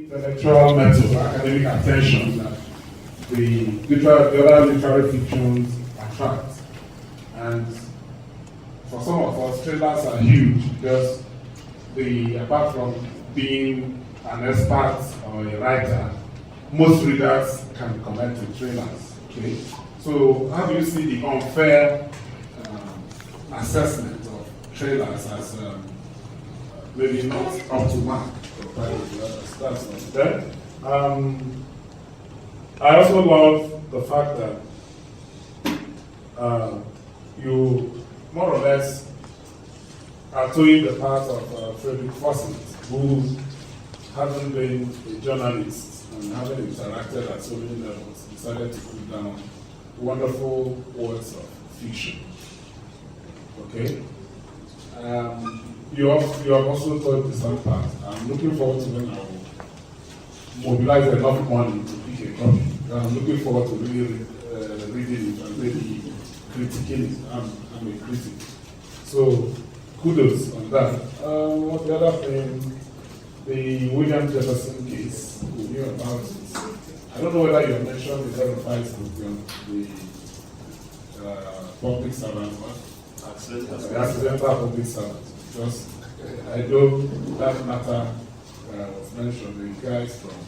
intellectual metal, academic attention that the other literary fictions attract. And for some of us, trailers are huge because apart from being an expert or a writer, most readers can comment with trailers. Okay? So how do you see the unfair assessment of trailers as maybe not up to mark? That's not there. I also love the fact that you more or less are towing the path of Frederick Fawcett, who, having been a journalist and having interacted at so many levels, decided to put down wonderful words of fiction. Okay? You have also told the same part. I'm looking forward to when I will mobilize enough money to pick a copy. I'm looking forward to really reading it and maybe critiquing it. I'm a critic. So kudos on that. What the other thing, the William Jefferson case, we knew about it. I don't know whether you mentioned the verified the public servant, the accidental public servant. Because I know that matter was mentioned, the guys from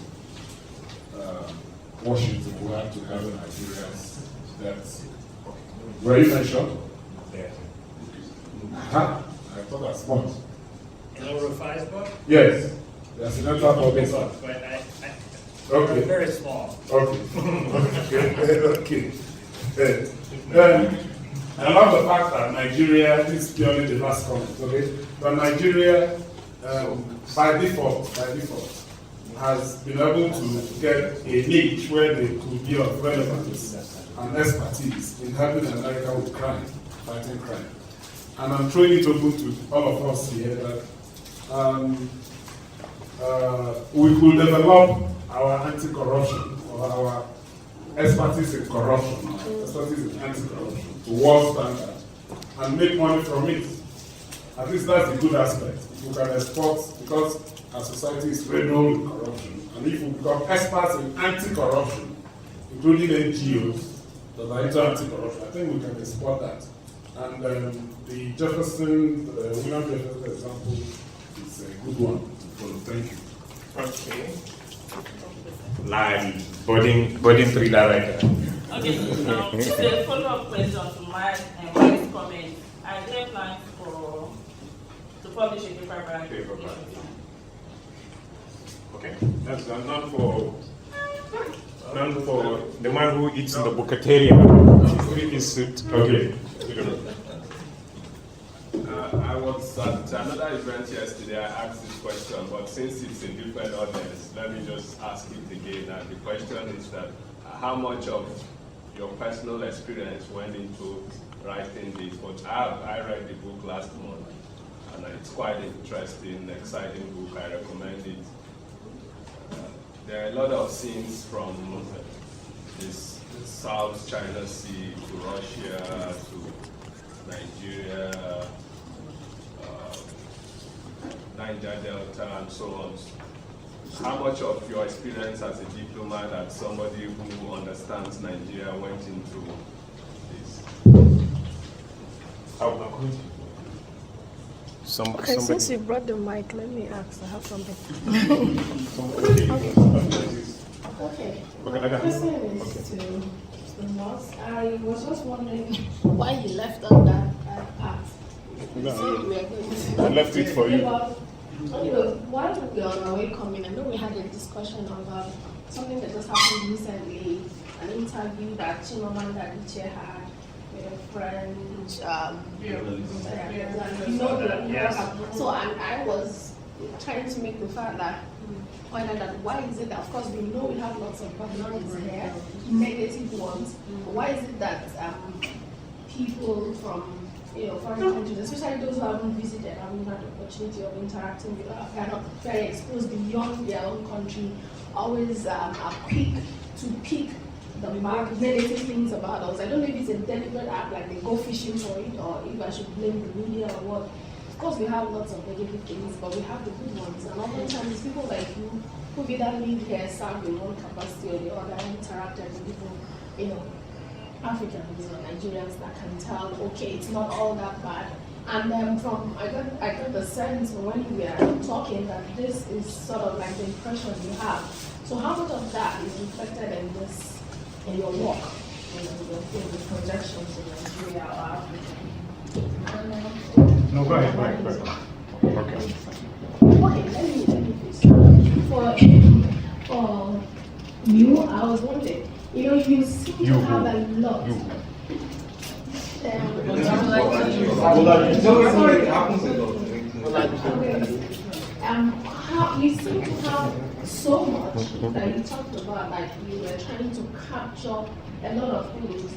Washington who had to have Nigeria's deaths. Were you mentioned? Yeah. I thought that's smart. In over 5 book? Yes. The accidental public servant. Okay. Very small. Okay. Okay. Then, I love the fact that Nigeria, this is purely the last comment, okay? But Nigeria, by default, has been able to get a niche where they could be of relevance and expertise in helping America with crime, fighting crime. And I'm throwing it open to all of us here that we could develop our anti-corruption or our expertise in corruption, expertise in anti-corruption to world standard and make money from it. At least that's the good aspect. We can export because our society is riddled with corruption. And if we become experts in anti-corruption, including NGOs that are into anti-corruption, I think we can export that. And the William Jefferson example is a good one to follow. Thank you. Okay. Budding thriller writer. Okay, now just a follow-up question to my comment. Are there plans to publish a paperback? Okay, that's none for the man who eats in the bucatarian. Okay. I was at another event yesterday. I asked this question, but since it's a different audience, let me just ask it again. And the question is that how much of your personal experience went into writing this? But I read the book last month, and it's quite interesting, exciting book. I recommend it. There are a lot of scenes from this South China Sea to Russia to Nigeria, Niger Delta, and so on. How much of your experience as a diplomat, as somebody who understands Nigeria, went into this? Since you brought the mic, let me ask. I have something. Okay. The question is to Mr. Moss. I was just wondering why you left out that part. I left it for you. While we were on our way coming, I know we had a discussion about something that just happened recently, an interview that Chimamanda Adichie had with a friend. So I was trying to make the fact that point out that why is it that, of course, we know we have lots of problems here, negative ones, but why is it that people from foreign countries, especially those who haven't visited, haven't had the opportunity of interacting with us, are not very exposed beyond their own country, always are quick to pick the negative things about us. I don't know if it's a deliberate act, like they go fishing for it, or if I should blame the media or what. Of course, we have lots of negative things, but we have the good ones. And oftentimes, people like you could be that lead here served in one capacity or the other, interacted with people, Africans or Nigerians that can tell, okay, it's not all that bad. And then I got the sense when we are talking that this is sort of like the impression you have. So how much of that is reflected in your work, in the projections in Nigeria or Africa? No, go ahead. Okay. Okay, let me for you, I was wondering, you seem to have a lot. You seem to have so much that you talked about, like you were trying to capture a lot of things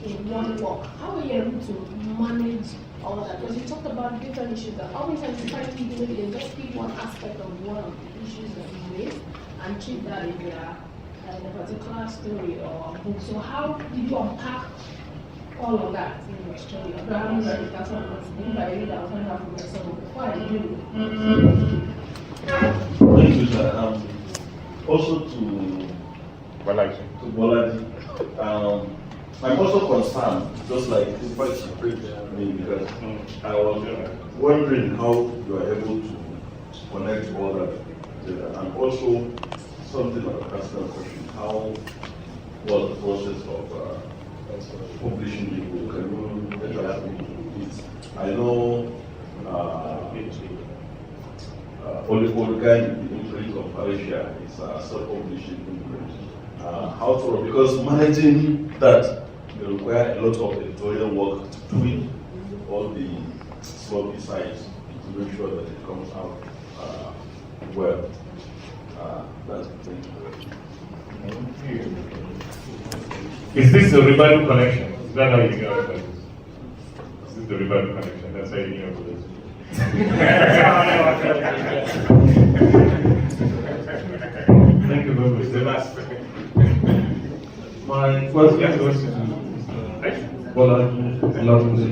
in one walk. How are you able to manage all that? Because you talked about different issues that oftentimes you try to maybe just pick one aspect of one of the issues that you raise and treat that in a particular story or book. So how did you unpack all of that in your story? I haven't read it, that's what I was thinking, but I read that I was going to have to get some before I do. Thank you, sir. Also to Bolaji, I'm also concerned, just like me, because I was wondering how you are able to connect all that together, and also something like a personal question: how was the process of publishing the book? Can you let me it? I know. Organic, the interest of Asia is self-publishing imprint. How to, because managing that will require a lot of editorial work to tweak all the sloppy sides to make sure that it comes out well. That's the thing. Is this the Ribalu connection? Is that how you get about this? Is this the Ribalu connection? That's how you get about this. Thank you very much. The last. My question goes to Mr. Olatunde.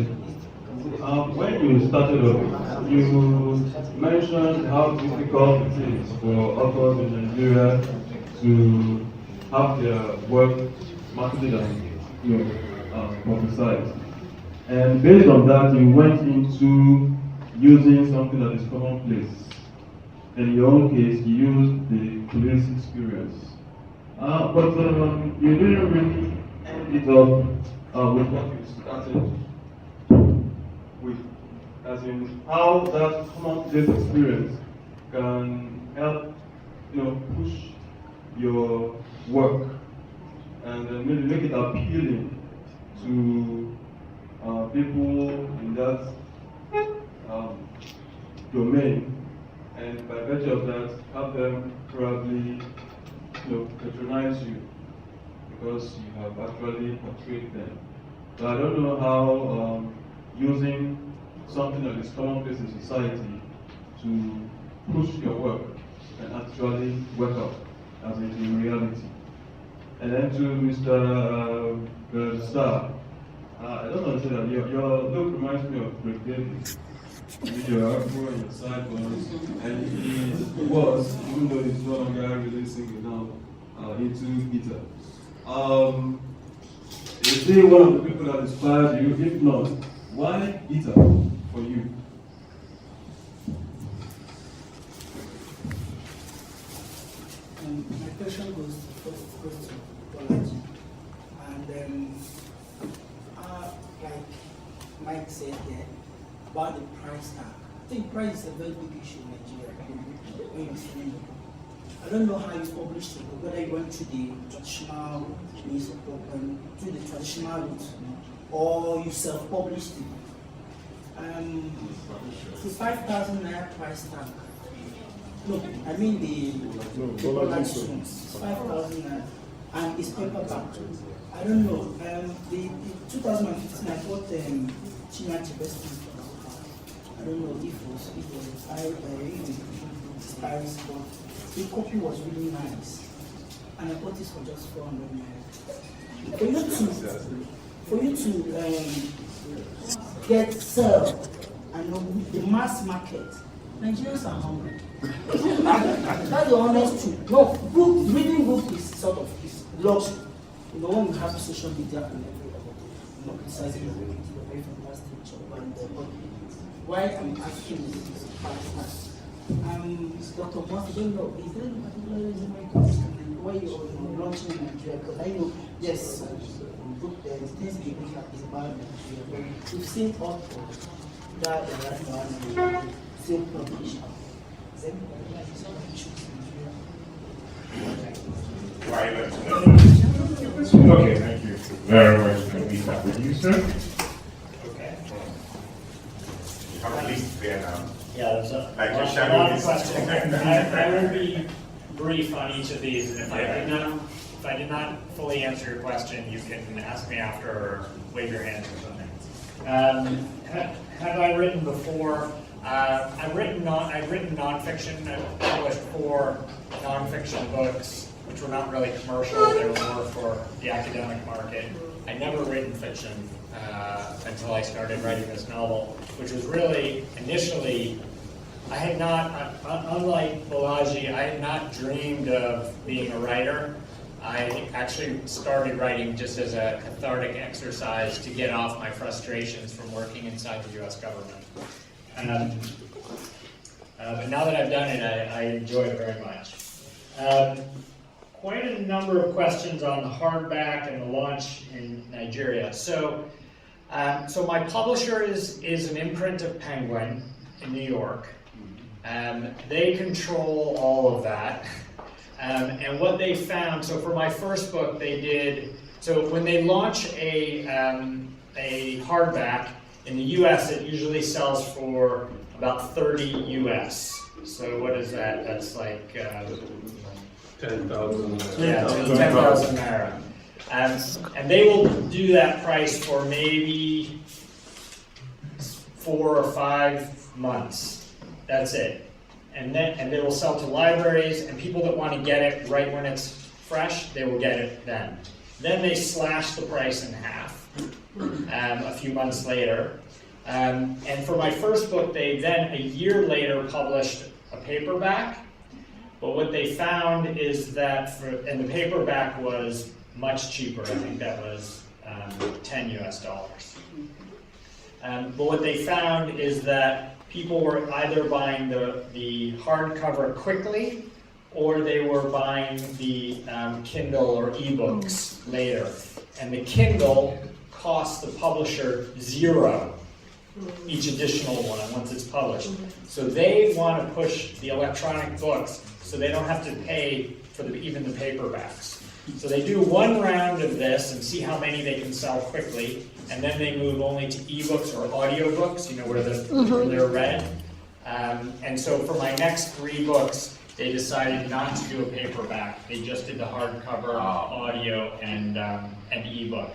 When you started off, you mentioned how difficult it is for authors in Nigeria to have their work marketed and publicized. And based on that, you went into using something that is commonplace. In your own case, you used the police experience. But you didn't really end it up with what you started with, as in how that commonplace experience can help, push your work and maybe make it appealing to people in that domain, and by virtue of that, have them probably patronize you because you have actually portrayed them. But I don't know how using something that is commonplace in society to push your work can actually work out as in reality. And then to Mr. Bem Sar, I don't want to say that your look reminds me of Greg Davis. Your elbow and your sideburns, and he was, even though he's no longer releasing now, into guitar. Is he one of the people that inspired you? If not, why guitar for you? My question goes to Bolaji, and like Mike said there about the price tag. I think price is a very big issue in Nigeria when you're selling the book. I don't know how you published it, but whether you went through the traditional means of through the traditional route, or you self-published it. The 5,000 naira price tag. No, I mean the Bolaji 5,000 naira, and it's paperback. I don't know. The 2015 I bought Chinachi Best. I don't know if it was Paris, but the copy was really nice, and I bought this for just 400 naira. For you to get served and the mass market, Nigerians are hungry. That's the honest truth. No, reading book is sort of is luxury. You know, when you have social media and everything, criticizing the away from that stage and why I'm asking this Dr. Moss, I don't know, is there any particular reason why you're launching in Nigeria? Because I know, yes, there is things people that is about Nigeria, but we've seen all that right now and same publication. Is there any issues in Nigeria? Why not? Okay, thank you very much, Lisa. Producer? Okay. You have a list there now. Yeah, there's a Like your lot shadow of list. questions. I will be brief on each of these, and if I did not fully answer your question, you can ask me after or wave your hands or something. Have I written before? I've written nonfiction. I've published 4 nonfiction books, which were not really commercial. They were more for the academic market. I never written fiction until I started writing this novel, which was really initially, I had not, unlike Balaji, I had not dreamed of being a writer. I actually started writing just as a cathartic exercise to get off my frustrations from working inside the US government. But now that I've done it, I enjoy it very much. Quite a number of questions on the hardback and the launch in Nigeria. So my publisher is an imprint of Penguin in New York. They control all of that. And what they found, so for my first book, they did, so when they launch a hardback, in the US, it usually sells for about 30 US. So what is that? That's like 10,000. yeah, 10,000 naira. And they will do that price for maybe 4 or 5 months. That's it. And they will sell to libraries, and people that want to get it right when it's fresh, they will get it then. Then they slash the price in half a few months later. And for my first book, they then, a year later, published a paperback. But what they found is that, and the paperback was much cheaper. I think that was $10 US. But what they found is that people were either buying the hardcover quickly, or they were buying the Kindle or ebooks later. And the Kindle costs the publisher $0 each additional one once it's published. So they want to push the electronic books so they don't have to pay for even the paperbacks. So they do one round of this and see how many they can sell quickly, and then they move only to ebooks or audiobooks, where they're read. And so for my next 3 books, they decided not to do a paperback. They just did the hardcover, audio, and ebook.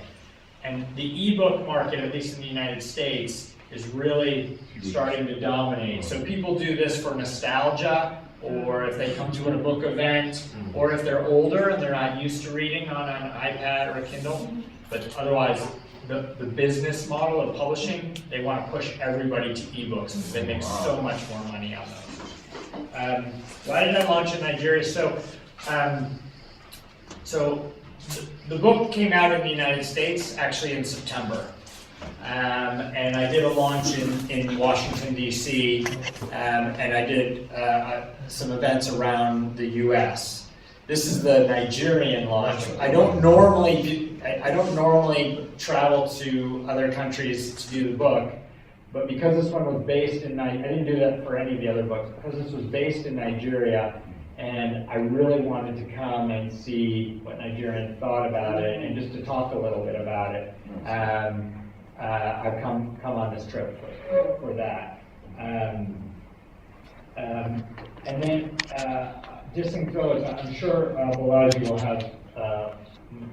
And the ebook market, at least in the United States, is really starting to dominate. So people do this for nostalgia, or if they come to a book event, or if they're older and they're not used to reading on an iPad or a Kindle. But otherwise, the business model of publishing, they want to push everybody to ebooks because they make so much more money on those. Why did I launch in Nigeria? So the book came out in the United States actually in September. And I did a launch in Washington, D.C., and I did some events around the U.S. This is the Nigerian launch. I don't normally travel to other countries to do the book, but because this one was based in I didn't do that for any of the other books, because this was based in Nigeria, and I really wanted to come and see what Nigerians thought about it, and just to talk a little bit about it. I've come on this trip for that. And then dissing those, I'm sure Balaji will have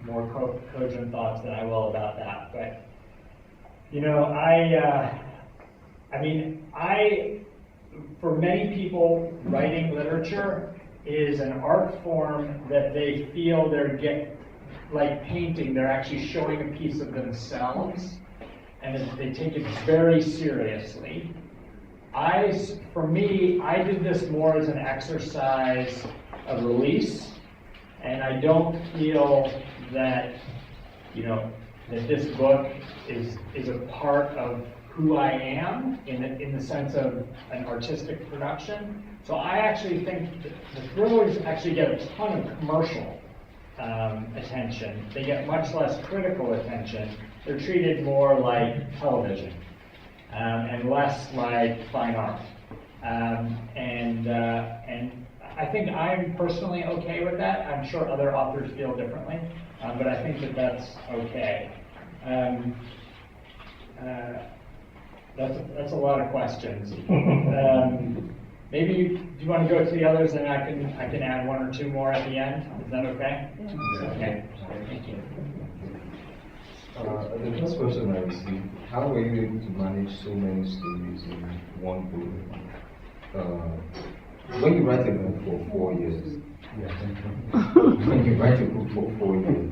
more cogent thoughts than I will about that. But for many people, writing literature is an art form that they feel like painting. They're actually showing a piece of themselves. And they take it very seriously. For me, I did this more as an exercise of release, and I don't feel that, that this book is a part of who I am in the sense of an artistic production. So I actually think that the thrillers actually get a ton of commercial attention. They get much less critical attention. They're treated more like television and less like fine art. And I think I'm personally okay with that. I'm sure other authors feel differently, but I think that that's okay. That's a lot of questions. Maybe do you want to go to the others, and I can add one or two more at the end. Is that okay? Yeah. Okay. Thank you. The first question I received: how were you able to manage so many stories in one book? When you write a book for 4 years, when you write a book for 4 years,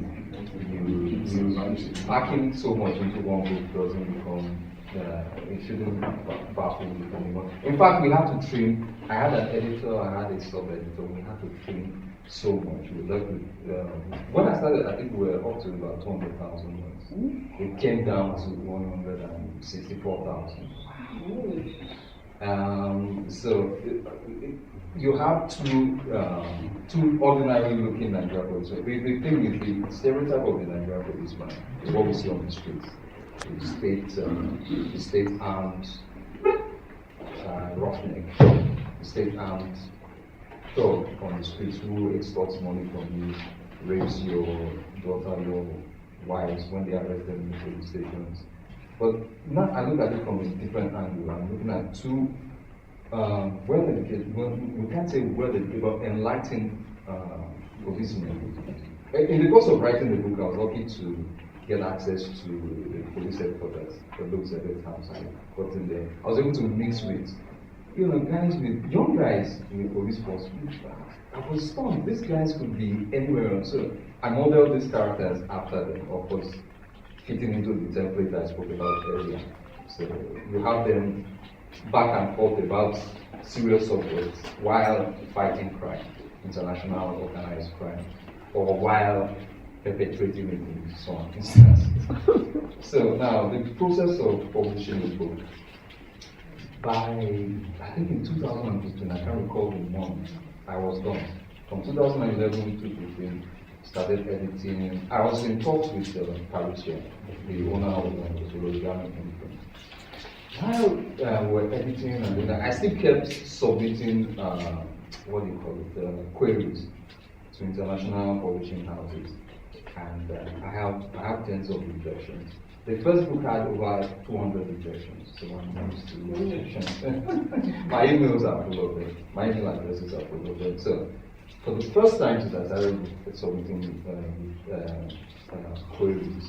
packing so much into one book doesn't become. It shouldn't baffle anyone. In fact, we had to trim. I had an editor, I had a sub-editor. We had to trim so much. We left with, when I started, I think we were up to about 200,000 words. It came down to 164,000. So you have two ordinary-looking Nigerian police. The thing with the stereotype of the Nigerian policeman is what we see on the streets. The state armed roughneck, the state armed thug on the streets who extorts money from you, rapes your daughter, your wives when they arrest them in the police stations. But now I look at it from a different angle. I'm looking at two well-educated, we can't say well-educated, but enlightened policemen. In the course of writing the book, I was lucky to get access to the police headquarters, the local service house. I got in there. I was able to mix with, guys, with young guys in the police force. I was stunned. These guys could be anywhere else. So I modeled these characters after them, of course, fitting into the template I spoke about earlier. So you have them back and forth about serious subjects while fighting crime, international organized crime, or while perpetrating it in some instances. So now the process of publishing the book, by I think in 2015, I can't recall the month, I was done. From 2011 to 2015, started editing. I was in talks with Patricia, the owner of the Organic Imprint. While we were editing, and I still kept submitting queries to international publishing houses. And I have tens of rejections. The first book had over 200 rejections, so I'm used to rejections. My emails are full of them. My email addresses are full of them. So for the first time since I started submitting queries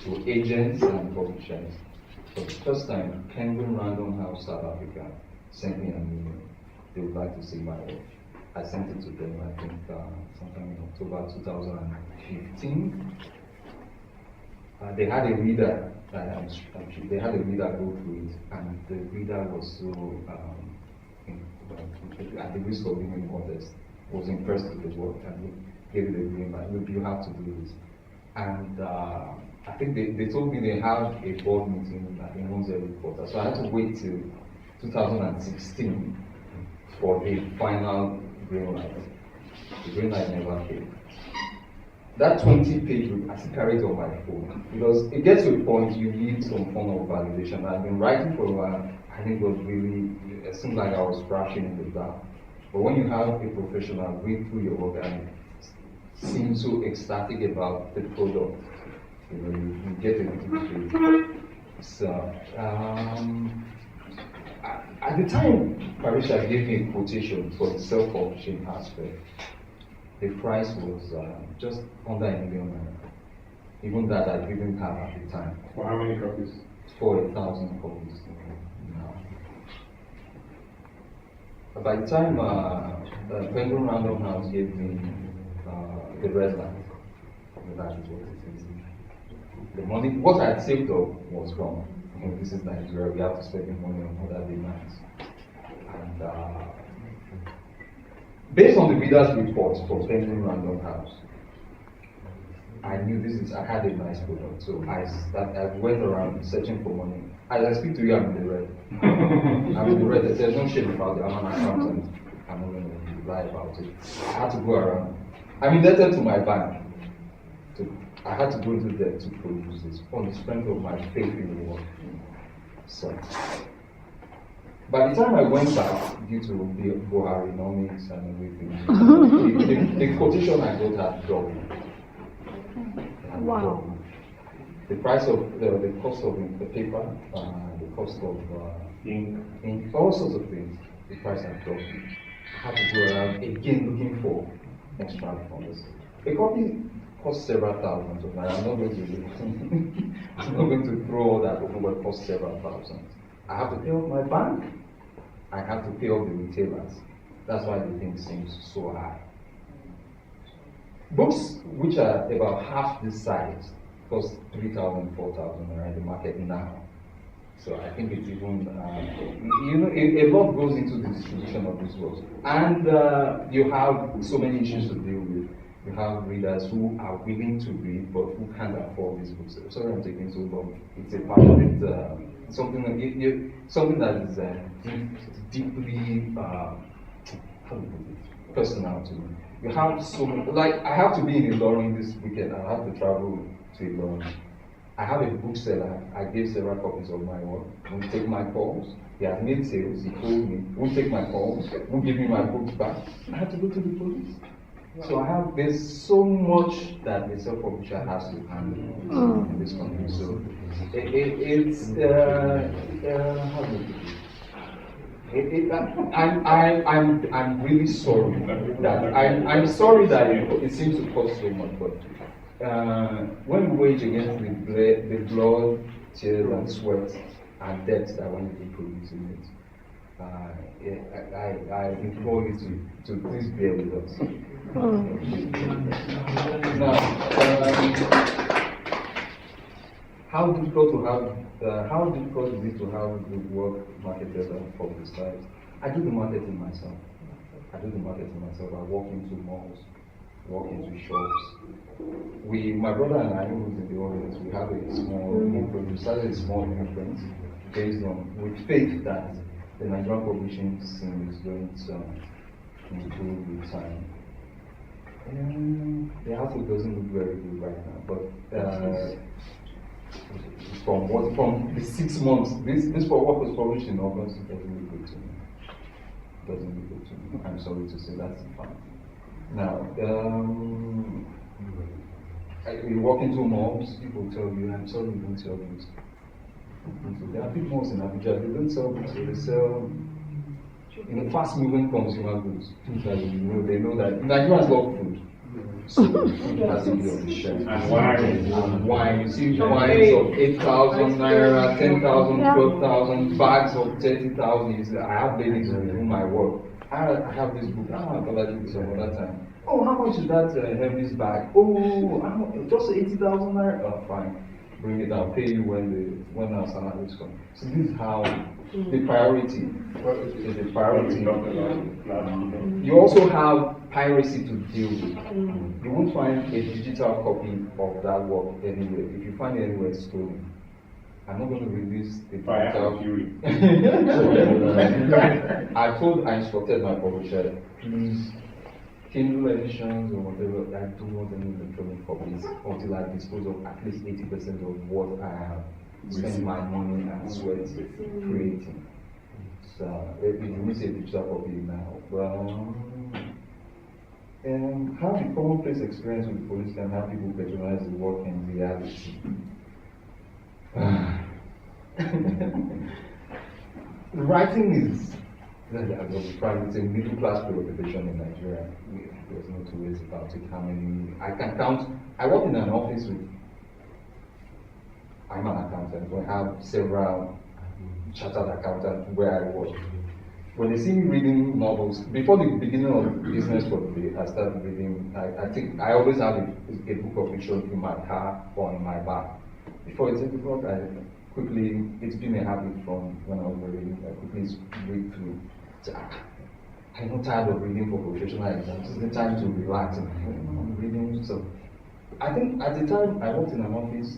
to agents and publishers, for the first time, Penguin Random House South Africa sent me an email. They would like to see my work. I sent it to them, I think, sometime in October 2015. They had a reader, they had a reader go through it, and the reader was so, at the risk of being modest, was impressed with the work and gave it a green light. Look, you have to do this. And I think they told me they have a board meeting in once every quarter. So I had to wait till 2016 for the final green light. The green light never came. That 20-page book, I still carry it on my phone because it gets to a point you need some form of validation. I've been writing for a while. I think it seemed like I was crashing in the dark. But when you have a professional read through your work and seem so ecstatic about the product, you get a little bit. So at the time, Parisha gave me a quotation for the self-publishing aspect. The price was just under $1 million. Even that I didn't have at the time. For how many copies? For 1,000 copies. By the time Penguin Random House gave me the red light, that is what it is. The money, what I had saved up was gone. This is Nigeria, we have to spend the money on other demands. And based on the reader's report for Penguin Random House, I knew I had a nice product. So I went around searching for money. As I speak to you, I'm in the red. I'm in the red. There's no shame about it. I'm an accountant. I'm not going to lie about it. I had to go around. I'm indebted to my bank. I had to go into debt to produce this on the strength of my faith in the work. So, by the time I went back, due to the Buharinomics and everything, the quotation I got had doubled. Wow. The price of the cost of the paper, the cost of ink, all sorts of things, the price had doubled. I had to go around again looking for extra funds. A copy costs several thousands of naira. I'm not going to throw all that over, but it costs several thousands. I have to pay off my bank. I have to pay off the retailers. That's why the thing seems so high. Books which are about half this size cost 3,000, 4,000 naira in the market now. So I think it's even, a lot goes into the distribution of these books. And you have so many issues to deal with. You have readers who are willing to read but who can't afford these books. Sorry I'm taking so long. It's a passionate, something that is deeply, personal to me. You have so many, like I have to be in Ilorin this weekend. I have to travel to Ilorin. I have a bookseller. I gave several copies of my work. Will take my calls. He has made sales. He told me, will take my calls. Will give me my books back. I have to go to the police. So there's so much that the self-publisher has to handle in this country. So how do you I'm really sorry that I'm sorry that it seems to cost so much, but when we wage against the blood, tears, and sweat and debt that went into producing it, I implore you to please bear with us. Now, how difficult is it to have the work marketed and publicized? I do the marketing myself. I walk into malls, walk into shops. My brother and I, who's in the audience, we have a small imprint. We started a small imprint based on, with faith that the Nigerian publishing scene is going to improve with time. The outlook doesn't look very good right now, but from the 6 months, this work was published in August, it doesn't look good to me. I'm sorry to say that's the fact. Now, you walk into malls, people tell you, I'm sorry, we don't sell books. There are big malls in Abuja, they don't sell books, they sell fast-moving consumer goods. Things that they know that Nigerians love food. So food has to be on the shelf. And wine. You see wines of 8,000 naira, 10,000, 12,000, bags of 30,000. I have ladies who do my work. I have this book. I thought I did some other time. Oh, how much is that Hermes bag? Oh, just 80,000 naira. Oh, fine. Bring it. I'll pay you when our salaries come. So this is how the priority is the priority. You also have piracy to deal with. You won't find a digital copy of that work anywhere. If you find it anywhere, it's stolen. I'm not going to release the digital. I instructed my publisher, please, Kindle editions or whatever, I don't want any electronic copies until I dispose of at least 80% of what I have spent my money and sweat creating. So if you miss a digital copy now, well, how the commonplace experience with the police can have people patronize the work in reality. Writing is it's a middle class preoccupation in Nigeria. There's no two ways about it. How many I can count. I work in an office with. I'm an accountant. We have several chartered accountants where I work. When they see me reading novels, before the beginning of the business for the day, I start reading. I think I always have a book of fiction in my car or in my bag. Before it's 8 o'clock, it's been a habit from when I was reading. I quickly read through. So, I'm not tired of reading for professional exams. It's the time to relax and I'm reading. So I think at the time I worked in an office,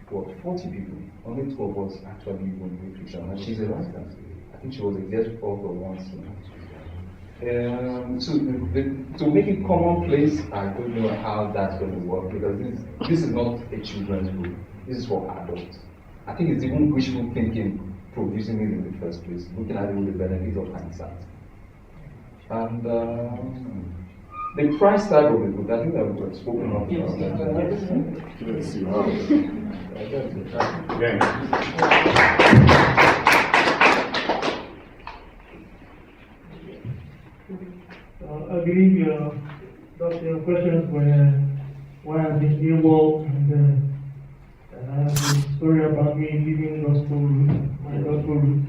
what, 40 people, only 2 of us actually even read fiction. And she's a writer. I think she was a guest author once. So to make it commonplace, I don't know how that's going to work because this is not a children's book. This is for adults. I think it's even wishful thinking producing it in the first place, looking at it with the benefit of hindsight. And the price tag of the book, I think that we've spoken of about that. Let's see. I believe your questions were why I've been AWOL and I have a story about me leaving gospel route, my gospel route.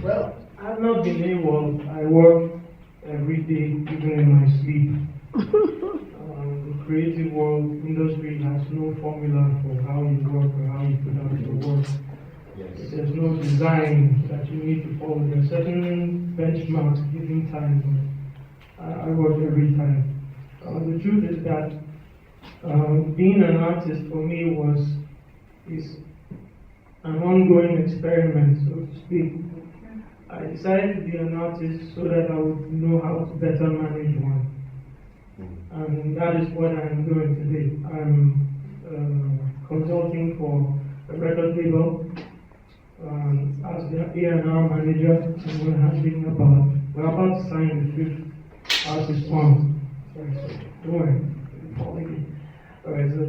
Well, I've not been AWOL. I work every day, even in my sleep. The creative world industry has no formula for how you work or how you put out your work. Yes. There's no design that you need to follow. There's certain benchmarks given time. I work every time. The truth is that being an artist for me is an ongoing experiment, so to speak. I decided to be an artist so that I would know how to better manage one. And that is what I'm doing today. I'm consulting for a record label as the A&R manager, and we're about to sign the 5th artist one. Don't worry. Alright, so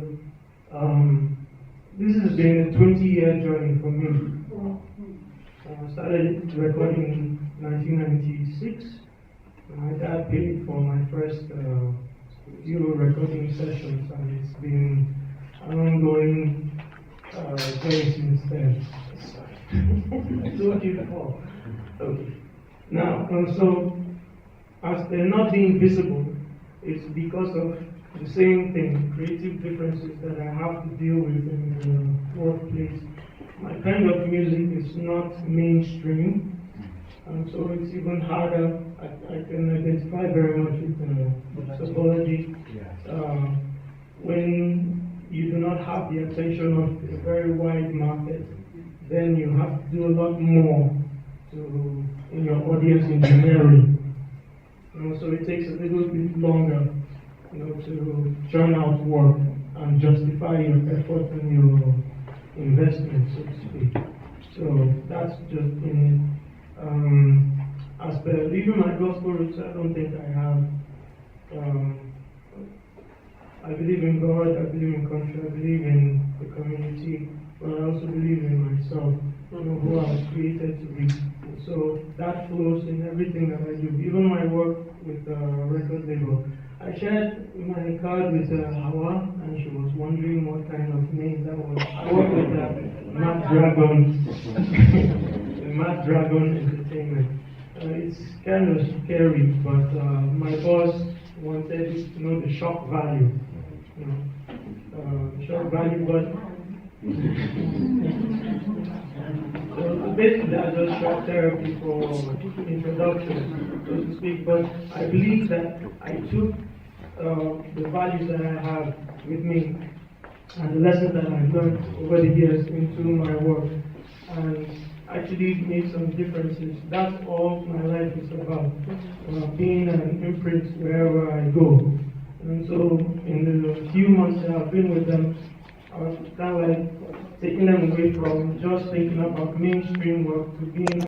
this has been a 20-year journey for me. I started recording in 1996. My dad paid for my first few recording sessions, and it's been an ongoing journey since then. I told you before. Okay. Now, so as they're not being visible, it's because of the same thing, creative differences that I have to deal with in the workplace. My kind of music is not mainstream, and so it's even harder. I can identify very much with psychology. When you do not have the attention of a very wide market, then you have to do a lot more in your audience engineering. So it takes a little bit longer, to churn out work and justify your effort and your investment, so to speak. So that's just in as per leaving my gospel roots, I don't think I have. I believe in God, I believe in country, I believe in the community, but I also believe in myself, who I was created to be. So that flows in everything that I do, even my work with the record label. I shared my card with Hawa, and she was wondering what kind of name that was. I work with Mad Dragon Entertainment. It's kind of scary, but my boss wanted to know the shock value. Shock value, but basically that's just shock therapy for introduction, so to speak. But I believe that I took the values that I have with me and the lessons that I've learned over the years into my work, and actually made some differences. That's all my life is about, being an imprint wherever I go. And so in the few months that I've been with them, I was kind of like taking them away from just thinking about mainstream work to being